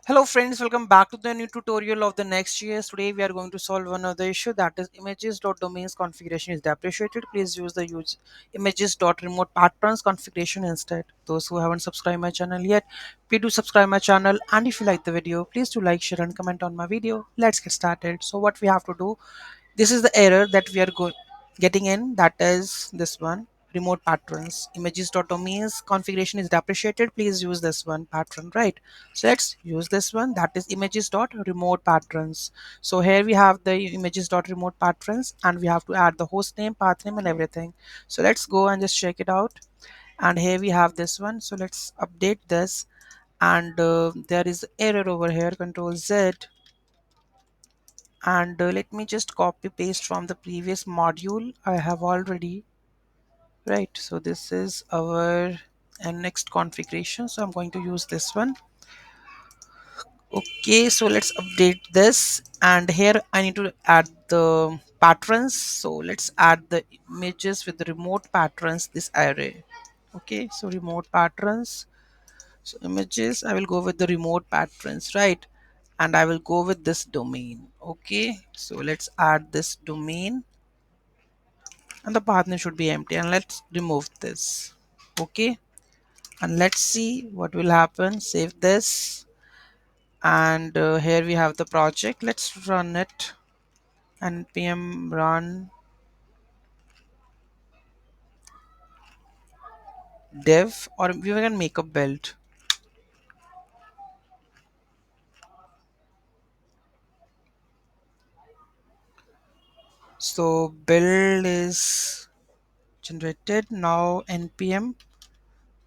Hello friends, welcome back to the new tutorial of the Next.js. Today we are going to solve another issue, that is images.domains configuration is deprecated. Please use the images.remotePatterns configuration instead. Those who haven't subscribed my channel yet, please do subscribe my channel, and if you like the video, please do like, share and comment on my video. Let's get started. So what we have to do, this is the error that we are getting in, that is this one, remote patterns images.domains configuration is deprecated. Please use this one pattern, right? So let's use this one, that is images.remotePatterns. So here we have the images.remotePatterns, and we have to add the host name, path name and everything. So let's go and just check it out. And here we have this one, so let's update this. And there is error over here, control Z. And let me just copy paste from the previous module I have already, right? So this is our next configuration, so I'm going to use this one. Okay, so let's update this, and here I need to add the patterns. So let's add the images with the remote patterns, this array. Okay, so remote patterns, so images, I will go with the remote patterns, right? And I will go with this domain. Okay, so let's add this domain, and the path name should be empty, and let's remove this. Okay, and let's see what will happen. Save this, and here we have the project. Let's run it. Npm run dev, or we can make a build. So build is generated. Now npm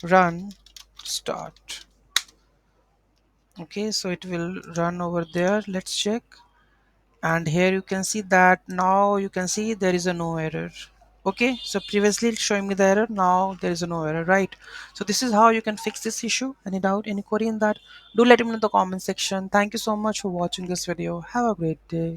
run start. Okay, so it will run over there. Let's check. And here you can see that now you can see there is a no error. Okay, so previously it's showing me the error, now there is a no error, right? So this is how you can fix this issue. Any doubt, any query in that, do let me know in the comment section. Thank you so much for watching this video. Have a great day.